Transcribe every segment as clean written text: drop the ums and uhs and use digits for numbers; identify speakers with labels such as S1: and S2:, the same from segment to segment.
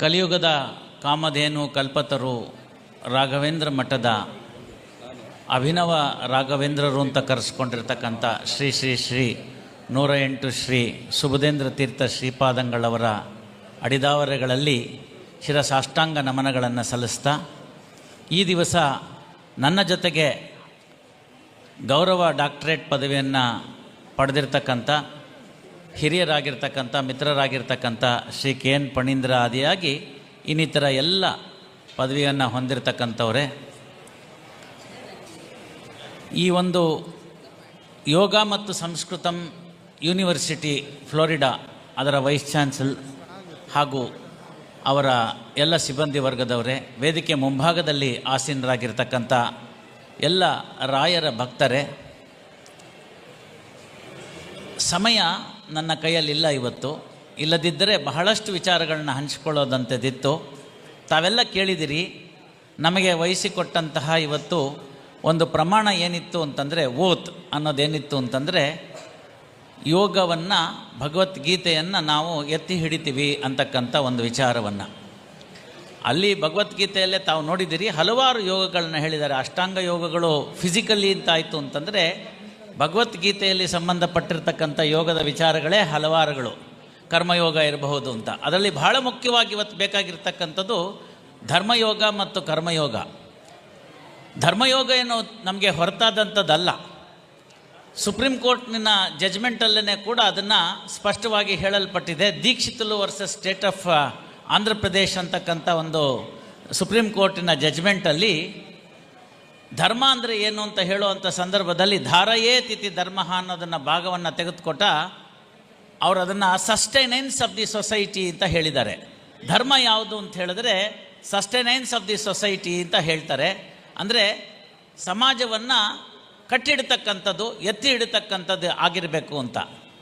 S1: ಕಲಿಯುಗದ ಕಾಮಧೇನು ಕಲ್ಪತರು ರಾಘವೇಂದ್ರ ಮಠದ ಅಭಿನವ ರಾಘವೇಂದ್ರರು ಅಂತ ಕರೆಸ್ಕೊಂಡಿರ್ತಕ್ಕಂಥ ಶ್ರೀ ಶ್ರೀ ಶ್ರೀ 108 ಶ್ರೀ ಸುಬುಧೇಂದ್ರ ತೀರ್ಥ ಶ್ರೀಪಾದಂಗಳವರ ಅಡಿದಾವರೆಗಳಲ್ಲಿ ಶಿರಸಾಷ್ಟಾಂಗ ನಮನಗಳನ್ನು ಸಲ್ಲಿಸ್ತಾ ಈ ದಿವಸ ನನ್ನ ಜೊತೆಗೆ ಗೌರವ ಡಾಕ್ಟರೇಟ್ ಪದವಿಯನ್ನು ಪಡೆದಿರ್ತಕ್ಕಂಥ ಹಿರಿಯರಾಗಿರ್ತಕ್ಕಂಥ ಮಿತ್ರರಾಗಿರ್ತಕ್ಕಂಥ ಶ್ರೀ ಕೆ ಎನ್ ಪಣೀಂದ್ರ ಆದಿಯಾಗಿ ಇನ್ನಿತರ ಎಲ್ಲ ಪದವಿಯನ್ನು ಹೊಂದಿರತಕ್ಕಂಥವರೇ, ಈ ಒಂದು ಯೋಗ ಮತ್ತು ಸಂಸ್ಕೃತಂ ಯೂನಿವರ್ಸಿಟಿ ಫ್ಲೋರಿಡಾ ಅದರ ವೈಸ್ ಚಾನ್ಸಲ್ ಹಾಗೂ ಅವರ ಎಲ್ಲ ಸಿಬ್ಬಂದಿ ವರ್ಗದವರೇ, ವೇದಿಕೆ ಮುಂಭಾಗದಲ್ಲಿ ಆಸೀನರಾಗಿರ್ತಕ್ಕಂಥ ಎಲ್ಲ ರಾಯರ ಭಕ್ತರೇ, ಸಮಯ ನನ್ನ ಕೈಯಲ್ಲಿಲ್ಲ ಇವತ್ತು. ಇಲ್ಲದಿದ್ದರೆ ಬಹಳಷ್ಟು ವಿಚಾರಗಳನ್ನ ಹಂಚಿಕೊಳ್ಳೋದಂಥದ್ದಿತ್ತು. ತಾವೆಲ್ಲ ಕೇಳಿದಿರಿ. ನಮಗೆ ವಹಿಸಿಕೊಟ್ಟಂತಹ ಇವತ್ತು ಒಂದು ಪ್ರಮಾಣ ಏನಿತ್ತು ಅಂತಂದರೆ, ಓತ್ ಅನ್ನೋದೇನಿತ್ತು ಅಂತಂದರೆ, ಯೋಗವನ್ನು ಭಗವದ್ಗೀತೆಯನ್ನು ನಾವು ಎತ್ತಿ ಹಿಡಿತೀವಿ ಅಂತಕ್ಕಂಥ ಒಂದು ವಿಚಾರವನ್ನು. ಅಲ್ಲಿ ಭಗವದ್ಗೀತೆಯಲ್ಲೇ ತಾವು ನೋಡಿದ್ದೀರಿ, ಹಲವಾರು ಯೋಗಗಳನ್ನ ಹೇಳಿದ್ದಾರೆ. ಅಷ್ಟಾಂಗ ಯೋಗಗಳು ಫಿಸಿಕಲಿ ಅಂತಾಯಿತು ಅಂತಂದರೆ, ಭಗವದ್ಗೀತೆಯಲ್ಲಿ ಸಂಬಂಧಪಟ್ಟಿರ್ತಕ್ಕಂಥ ಯೋಗದ ವಿಚಾರಗಳೇ ಹಲವಾರುಗಳು. ಕರ್ಮಯೋಗ ಇರಬಹುದು ಅಂತ. ಅದರಲ್ಲಿ ಬಹಳ ಮುಖ್ಯವಾಗಿ ಇವತ್ತು ಬೇಕಾಗಿರ್ತಕ್ಕಂಥದ್ದು ಧರ್ಮಯೋಗ ಮತ್ತು ಕರ್ಮಯೋಗ. ಧರ್ಮಯೋಗ ಏನು ನಮಗೆ ಹೊರತಾದಂಥದ್ದಲ್ಲ. ಸುಪ್ರೀಂ ಕೋರ್ಟ್ನ ಜಜ್ಮೆಂಟಲ್ಲೇ ಕೂಡ ಅದನ್ನು ಸ್ಪಷ್ಟವಾಗಿ ಹೇಳಲ್ಪಟ್ಟಿದೆ. Dikshitulu versus state of Andhra Pradesh ಅಂತಕ್ಕಂಥ ಒಂದು ಸುಪ್ರೀಂ ಕೋರ್ಟಿನ ಜಜ್ಮೆಂಟಲ್ಲಿ ಧರ್ಮ ಅಂದರೆ ಏನು ಅಂತ ಹೇಳುವಂಥ ಸಂದರ್ಭದಲ್ಲಿ ಧಾರಯೇ ತಿಥಿ ಧರ್ಮ ಅನ್ನೋದನ್ನು ಭಾಗವನ್ನು ತೆಗೆದುಕೊಟ್ಟ ಅವರು ಅದನ್ನು ಸಸ್ಟೈನೆನ್ಸ್ ಆಫ್ ದಿ ಸೊಸೈಟಿ ಅಂತ ಹೇಳಿದ್ದಾರೆ. ಧರ್ಮ ಯಾವುದು ಅಂತ ಹೇಳಿದ್ರೆ ಸಸ್ಟೈನೆನ್ಸ್ ಆಫ್ ದಿ ಸೊಸೈಟಿ ಅಂತ ಹೇಳ್ತಾರೆ. ಅಂದರೆ ಸಮಾಜವನ್ನು ಕಟ್ಟಿಡ್ತಕ್ಕಂಥದ್ದು, ಎತ್ತಿ ಇಡತಕ್ಕಂಥದ್ದು ಆಗಿರಬೇಕು ಅಂತ.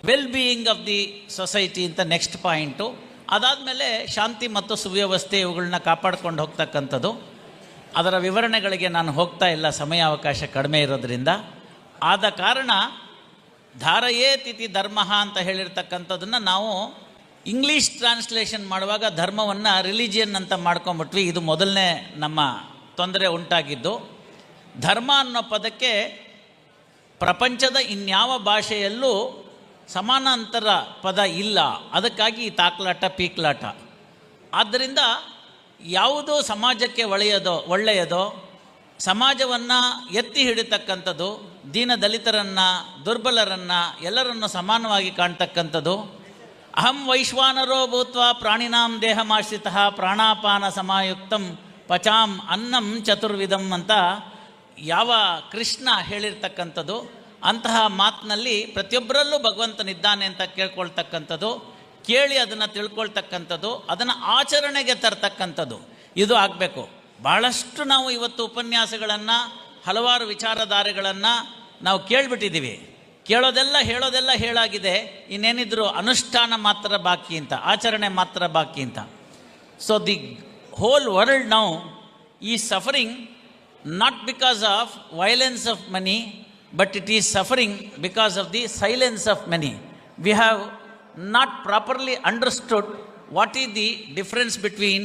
S1: Well being of the society ಅಂತ ನೆಕ್ಸ್ಟ್ ಪಾಯಿಂಟು. ಅದಾದಮೇಲೆ ಶಾಂತಿ ಮತ್ತು ಸುವ್ಯವಸ್ಥೆ ಇವುಗಳನ್ನ ಕಾಪಾಡ್ಕೊಂಡು ಹೋಗ್ತಕ್ಕಂಥದ್ದು. ಅದರ ವಿವರಣೆಗಳಿಗೆ ನಾನು ಹೋಗ್ತಾ ಇಲ್ಲ, ಸಮಯಾವಕಾಶ ಕಡಿಮೆ ಇರೋದರಿಂದ. ಆದ ಕಾರಣ ಧಾರಯೇ ತಿಥಿ ಧರ್ಮ ಅಂತ ಹೇಳಿರ್ತಕ್ಕಂಥದ್ದನ್ನು ನಾವು ಇಂಗ್ಲೀಷ್ ಟ್ರಾನ್ಸ್ಲೇಷನ್ ಮಾಡುವಾಗ ಧರ್ಮವನ್ನು ರಿಲಿಜಿಯನ್ ಅಂತ ಮಾಡ್ಕೊಂಬಿಟ್ವಿ. ಇದು ಮೊದಲನೇ ನಮ್ಮ ತೊಂದರೆ ಉಂಟಾಗಿದ್ದು. ಧರ್ಮ ಅನ್ನೋ ಪದಕ್ಕೆ ಪ್ರಪಂಚದ ಇನ್ಯಾವ ಭಾಷೆಯಲ್ಲೂ ಸಮಾನಾಂತರ ಪದ ಇಲ್ಲ. ಅದಕ್ಕಾಗಿ ಈ ತಾಕ್ಲಾಟ ಪೀಕ್ಲಾಟ. ಆದ್ದರಿಂದ ಯಾವುದೋ ಸಮಾಜಕ್ಕೆ ಒಳ್ಳೆಯದೋ ಸಮಾಜವನ್ನು ಎತ್ತಿ ಹಿಡಿತಕ್ಕಂಥದ್ದು, ದೀನ ದಲಿತರನ್ನು, ದುರ್ಬಲರನ್ನು ಎಲ್ಲರನ್ನು ಸಮಾನವಾಗಿ ಕಾಣ್ತಕ್ಕಂಥದ್ದು. ಅಹಂ ವೈಶ್ವಾನರೋ ಭೂತ್ವ ಪ್ರಾಣಿನಾಂ ದೇಹಮಾಶ್ರಿತಃ ಪ್ರಾಣಾಪಾನ ಸಮಾಯುಕ್ತಂ ಪಚಾಂ ಅನ್ನಂ ಚತುರ್ವಿಧಂ ಅಂತ ಯಾವ ಕೃಷ್ಣ ಹೇಳಿರ್ತಕ್ಕಂಥದ್ದು. ಅಂತಹ ಮಾತಿನಲ್ಲಿ ಪ್ರತಿಯೊಬ್ಬರಲ್ಲೂ ಭಗವಂತನಿದ್ದಾನೆ ಅಂತ ಕೇಳ್ಕೊಳ್ತಕ್ಕಂಥದ್ದು, ಕೇಳಿ ಅದನ್ನು ತಿಳ್ಕೊಳ್ತಕ್ಕಂಥದ್ದು, ಅದನ್ನು ಆಚರಣೆಗೆ ತರ್ತಕ್ಕಂಥದ್ದು, ಇದು ಆಗಬೇಕು. ಭಾಳಷ್ಟು ನಾವು ಇವತ್ತು ಉಪನ್ಯಾಸಗಳನ್ನು, ಹಲವಾರು ವಿಚಾರಧಾರೆಗಳನ್ನು ನಾವು ಕೇಳಿಬಿಟ್ಟಿದ್ದೀವಿ. ಹೇಳೋದೆಲ್ಲ ಹೇಳಾಗಿದೆ. ಇನ್ನೇನಿದ್ರು ಅನುಷ್ಠಾನ ಮಾತ್ರ ಬಾಕಿ ಅಂತ, ಆಚರಣೆ ಮಾತ್ರ ಬಾಕಿ ಅಂತ. So the whole world now is suffering not because of violence of money, but it is suffering because of the silence of money. We have not properly understood what is the difference between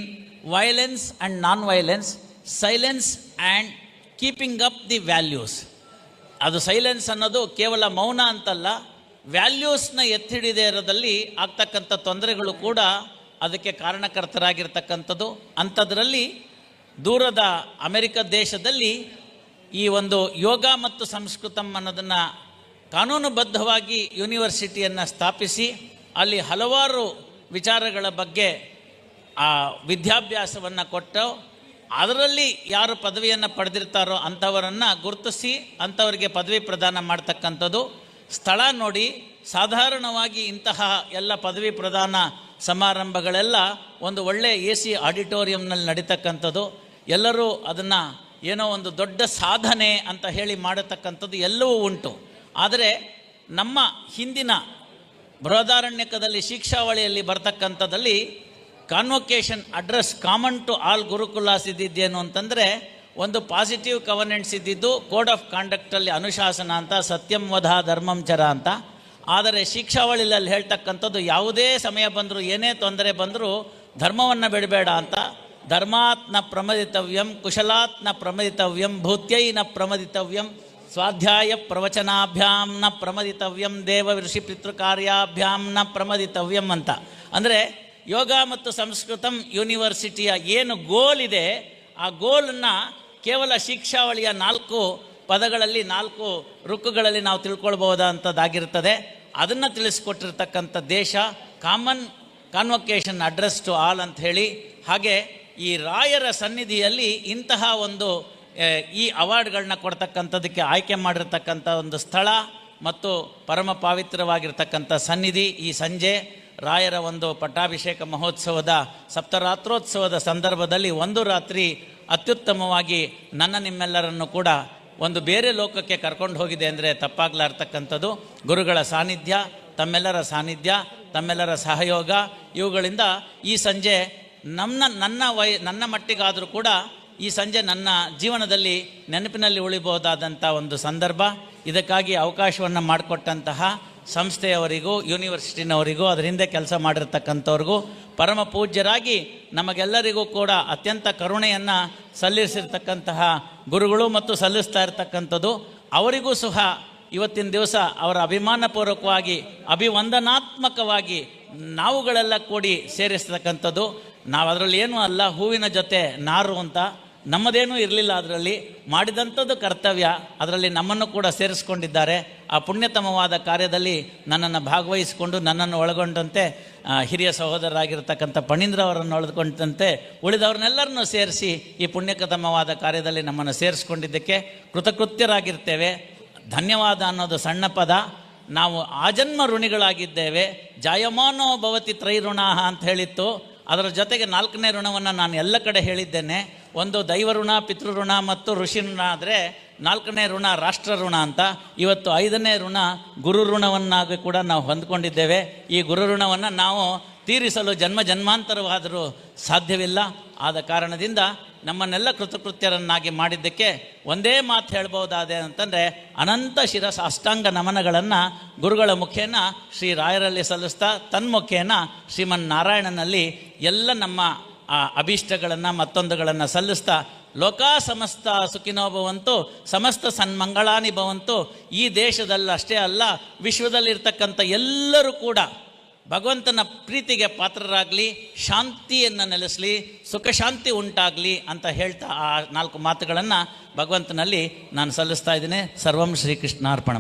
S1: violence and non-violence, silence and keeping up the values. ಅದು silence ಅನ್ನೋದು ಕೇವಲ ಮೌನ ಅಂತಲ್ಲ, ವ್ಯಾಲ್ಯೂಸ್ನ ಎತ್ತಿಡಿದೇ ಇರೋದಲ್ಲಿ ಆಗ್ತಕ್ಕಂಥ ತೊಂದರೆಗಳು ಕೂಡ ಅದಕ್ಕೆ ಕಾರಣಕರ್ತರಾಗಿರ್ತಕ್ಕಂಥದ್ದು. ಅಂಥದ್ರಲ್ಲಿ ದೂರದ ಅಮೆರಿಕ ದೇಶದಲ್ಲಿ ಈ ಒಂದು ಯೋಗ ಮತ್ತು ಸಂಸ್ಕೃತಂ ಅನ್ನೋದನ್ನು ಕಾನೂನುಬದ್ಧವಾಗಿ ಯೂನಿವರ್ಸಿಟಿಯನ್ನು ಸ್ಥಾಪಿಸಿ ಅಲ್ಲಿ ಹಲವಾರು ವಿಚಾರಗಳ ಬಗ್ಗೆ ವಿದ್ಯಾಭ್ಯಾಸವನ್ನು ಕೊಟ್ಟು ಅದರಲ್ಲಿ ಯಾರು ಪದವಿಯನ್ನು ಪಡೆದಿರ್ತಾರೋ ಅಂಥವರನ್ನು ಗುರುತಿಸಿ ಅಂಥವರಿಗೆ ಪದವಿ ಪ್ರದಾನ ಮಾಡ್ತಕ್ಕಂಥದ್ದು. ಸ್ಥಳ ನೋಡಿ, ಸಾಧಾರಣವಾಗಿ ಇಂತಹ ಎಲ್ಲ ಪದವಿ ಪ್ರದಾನ ಸಮಾರಂಭಗಳೆಲ್ಲ ಒಂದು ಒಳ್ಳೆಯ AC ಆಡಿಟೋರಿಯಂನಲ್ಲಿ ನಡೀತಕ್ಕಂಥದ್ದು. ಎಲ್ಲರೂ ಅದನ್ನು ಏನೋ ಒಂದು ದೊಡ್ಡ ಸಾಧನೆ ಅಂತ ಹೇಳಿ ಮಾಡತಕ್ಕಂಥದ್ದು ಎಲ್ಲವೂ ಉಂಟು. ಆದರೆ ನಮ್ಮ ಹಿಂದಿನ ಬೃಹದಾರಣ್ಯಕದಲ್ಲಿ ಶಿಕ್ಷಾವಳಿಯಲ್ಲಿ ಬರ್ತಕ್ಕಂಥದ್ದಲ್ಲಿ convocation address common to all gurukulas ಇದ್ದಿದ್ದೇನು ಅಂತಂದರೆ, ಒಂದು ಪಾಸಿಟಿವ್ ಕವನೆಂಟ್ಸ್ ಇದ್ದಿದ್ದು ಕೋಡ್ ಆಫ್ ಕಾಂಡಕ್ಟಲ್ಲಿ ಅನುಶಾಸನ ಅಂತ, ಸತ್ಯಂ ವಧ ಧರ್ಮಂ ಚರ ಅಂತ. ಆದರೆ ಶಿಕ್ಷಾವಳಿಯಲ್ಲಿ ಹೇಳ್ತಕ್ಕಂಥದ್ದು ಯಾವುದೇ ಸಮಯ ಬಂದರೂ, ಏನೇ ತೊಂದರೆ ಬಂದರೂ ಧರ್ಮವನ್ನು ಬಿಡಬೇಡ ಅಂತ. ಧರ್ಮಾತ್ನ ಪ್ರಮದಿತವ್ಯಂ, ಕುಶಲಾತ್ನ ಪ್ರಮದಿತವ್ಯಂ, ಭೂತ್ಯೈನ ಪ್ರಮದಿತವ್ಯಂ, ಸ್ವಾಧ್ಯಾಯ ಪ್ರವಚನಾಭ್ಯಾಂ ನ ಪ್ರಮದಿತವ್ಯಂ, ದೇವ ಋಷಿ ಪಿತೃಕಾರ್ಯಾಭ್ಯಾಂ ನ ಪ್ರಮದಿತವ್ಯಂ ಅಂತ. ಅಂದರೆ ಯೋಗ ಮತ್ತು ಸಂಸ್ಕೃತಂ ಯೂನಿವರ್ಸಿಟಿಯ ಏನು ಗೋಲ್ ಇದೆ, ಆ ಗೋಲನ್ನು ಕೇವಲ ಶಿಕ್ಷಾವಳಿಯ 4 ಪದಗಳಲ್ಲಿ 4 ರುಕ್ಕುಗಳಲ್ಲಿ ನಾವು ತಿಳ್ಕೊಳ್ಬಹುದಂಥದ್ದಾಗಿರ್ತದೆ. ಅದನ್ನು ತಿಳಿಸ್ಕೊಟ್ಟಿರ್ತಕ್ಕಂಥ ದೇಶ. Common convocation address to all ಅಂತ ಹೇಳಿ. ಹಾಗೆ ಈ ರಾಯರ ಸನ್ನಿಧಿಯಲ್ಲಿ ಇಂತಹ ಒಂದು ಈ ಅವಾರ್ಡ್ಗಳನ್ನ ಕೊಡ್ತಕ್ಕಂಥದ್ದಕ್ಕೆ ಆಯ್ಕೆ ಮಾಡಿರ್ತಕ್ಕಂಥ ಒಂದು ಸ್ಥಳ ಮತ್ತು ಪರಮ ಪಾವಿತ್ರವಾಗಿರ್ತಕ್ಕಂಥ ಸನ್ನಿಧಿ. ಈ ಸಂಜೆ ರಾಯರ ಒಂದು ಪಟ್ಟಾಭಿಷೇಕ ಮಹೋತ್ಸವದ ಸಪ್ತರಾತ್ರೋತ್ಸವದ ಸಂದರ್ಭದಲ್ಲಿ ಒಂದು ರಾತ್ರಿ ಅತ್ಯುತ್ತಮವಾಗಿ ನಿಮ್ಮೆಲ್ಲರನ್ನು ಕೂಡ ಒಂದು ಬೇರೆ ಲೋಕಕ್ಕೆ ಕರ್ಕೊಂಡು ಹೋಗಿದೆ ಅಂದರೆ ತಪ್ಪಾಗಲಾರ್ತಕ್ಕಂಥದ್ದು. ಗುರುಗಳ ಸಾನ್ನಿಧ್ಯ, ತಮ್ಮೆಲ್ಲರ ಸಾನ್ನಿಧ್ಯ, ತಮ್ಮೆಲ್ಲರ ಸಹಯೋಗ, ಇವುಗಳಿಂದ ಈ ಸಂಜೆ ನನ್ನ ಮಟ್ಟಿಗಾದರೂ ಕೂಡ ಈ ಸಂಜೆ ನನ್ನ ಜೀವನದಲ್ಲಿ ನೆನಪಿನಲ್ಲಿ ಉಳಿಬಹುದಾದಂಥ ಒಂದು ಸಂದರ್ಭ. ಇದಕ್ಕಾಗಿ ಅವಕಾಶವನ್ನು ಮಾಡಿಕೊಟ್ಟಂತಹ ಸಂಸ್ಥೆಯವರಿಗೂ, ಯೂನಿವರ್ಸಿಟಿನವರಿಗೂ, ಅದರ ಹಿಂದೆ ಕೆಲಸ ಮಾಡಿರ್ತಕ್ಕಂಥವ್ರಿಗೂ, ಪರಮ ಪೂಜ್ಯರಾಗಿ ನಮಗೆಲ್ಲರಿಗೂ ಕೂಡ ಅತ್ಯಂತ ಕರುಣೆಯನ್ನು ಸಲ್ಲಿಸಿರ್ತಕ್ಕಂತಹ ಗುರುಗಳು ಮತ್ತು ಸಲ್ಲಿಸ್ತಾ ಇರ್ತಕ್ಕಂಥದ್ದು ಅವರಿಗೂ ಸಹ ಇವತ್ತಿನ ದಿವಸ ಅವರ ಅಭಿಮಾನಪೂರ್ವಕವಾಗಿ ಅಭಿವಂದನಾತ್ಮಕವಾಗಿ ನಾವುಗಳೆಲ್ಲ ಕೂಡಿ ಸೇರಿಸ್ತಕ್ಕಂಥದ್ದು. ನಾವು ಅದರಲ್ಲಿ ಏನೂ ಅಲ್ಲ, ಹೂವಿನ ಜೊತೆ ನಾರು ಅಂತ. ನಮ್ಮದೇನೂ ಇರಲಿಲ್ಲ, ಅದರಲ್ಲಿ ಮಾಡಿದಂಥದ್ದು ಕರ್ತವ್ಯ, ಅದರಲ್ಲಿ ನಮ್ಮನ್ನು ಕೂಡ ಸೇರಿಸ್ಕೊಂಡಿದ್ದಾರೆ. ಆ ಪುಣ್ಯತಮವಾದ ಕಾರ್ಯದಲ್ಲಿ ನನ್ನನ್ನು ಭಾಗವಹಿಸಿಕೊಂಡು, ನನ್ನನ್ನು ಒಳಗೊಂಡಂತೆ ಹಿರಿಯ ಸಹೋದರರಾಗಿರ್ತಕ್ಕಂಥ ಪಣೀಂದ್ರ ಅವರನ್ನು ಒಳಗೊಂಡಂತೆ ಉಳಿದವ್ರನ್ನೆಲ್ಲರನ್ನೂ ಸೇರಿಸಿ ಈ ಪುಣ್ಯಕತಮವಾದ ಕಾರ್ಯದಲ್ಲಿ ನಮ್ಮನ್ನು ಸೇರಿಸ್ಕೊಂಡಿದ್ದಕ್ಕೆ ಕೃತಕೃತ್ಯರಾಗಿರ್ತೇವೆ. ಧನ್ಯವಾದ ಅನ್ನೋದು ಸಣ್ಣ ಪದ. ನಾವು ಆಜನ್ಮ ಋಣಿಗಳಾಗಿದ್ದೇವೆ. ಜಾಯಮಾನೋ ಭವತಿ ತ್ರೈಋಣಾಹ ಅಂತ ಹೇಳಿತ್ತು. ಅದರ ಜೊತೆಗೆ 4ನೇ ಋಣವನ್ನು ನಾನು ಎಲ್ಲ ಕಡೆ ಹೇಳಿದ್ದೇನೆ. ಒಂದು ದೈವ ಋಣ, ಪಿತೃ ಋಣ ಮತ್ತು ಋಷಿ ಋಣ. ಆದರೆ 4ನೇ ಋಣ ರಾಷ್ಟ್ರ ಋಣ ಅಂತ. ಇವತ್ತು 5ನೇ ಋಣ ಗುರು ಋಣವನ್ನಾಗಿ ಕೂಡ ನಾವು ಹೊಂದ್ಕೊಂಡಿದ್ದೇವೆ. ಈ ಗುರು ಋಣವನ್ನು ನಾವು ತೀರಿಸಲು ಜನ್ಮಾಂತರವಾದರೂ ಸಾಧ್ಯವಿಲ್ಲ. ಆದ ಕಾರಣದಿಂದ ನಮ್ಮನ್ನೆಲ್ಲ ಕೃತಕೃತ್ಯರನ್ನಾಗಿ ಮಾಡಿದ್ದಕ್ಕೆ ಒಂದೇ ಮಾತು ಹೇಳ್ಬೋದಾದೆ ಅಂತಂದರೆ, ಅನಂತ ಶಿರಸ್ ಅಷ್ಟಾಂಗ ನಮನಗಳನ್ನು ಗುರುಗಳ ಮುಖೇನ ಶ್ರೀ ರಾಯರಲ್ಲಿ ಸಲ್ಲಿಸ್ತಾ, ತನ್ಮುಖೇನ ಶ್ರೀಮನ್ನಾರಾಯಣನಲ್ಲಿ ಎಲ್ಲ ನಮ್ಮ ಅಭೀಷ್ಟಗಳನ್ನು ಮತ್ತೊಂದುಗಳನ್ನು ಸಲ್ಲಿಸ್ತಾ, ಲೋಕಾ ಸಮಸ್ತ ಸುಖಿನೋ ಭವಂತು, ಸಮಸ್ತ ಸನ್ಮಂಗಳಾನಿ ಭವಂತು. ಈ ದೇಶದಲ್ಲಷ್ಟೇ ಅಲ್ಲ, ವಿಶ್ವದಲ್ಲಿರ್ತಕ್ಕಂಥ ಎಲ್ಲರೂ ಕೂಡ ಭಗವಂತನ ಪ್ರೀತಿಗೆ ಪಾತ್ರರಾಗಲಿ, ಶಾಂತಿಯನ್ನು ನೆಲೆಸಲಿ, ಸುಖ ಶಾಂತಿ ಉಂಟಾಗಲಿ ಅಂತ ಹೇಳ್ತಾ ಆ 4 ಮಾತುಗಳನ್ನು ಭಗವಂತನಲ್ಲಿ ನಾನು ಸಲ್ಲಿಸ್ತಾ ಇದ್ದೀನಿ. ಸರ್ವಂ ಶ್ರೀಕೃಷ್ಣಾರ್ಪಣಂ.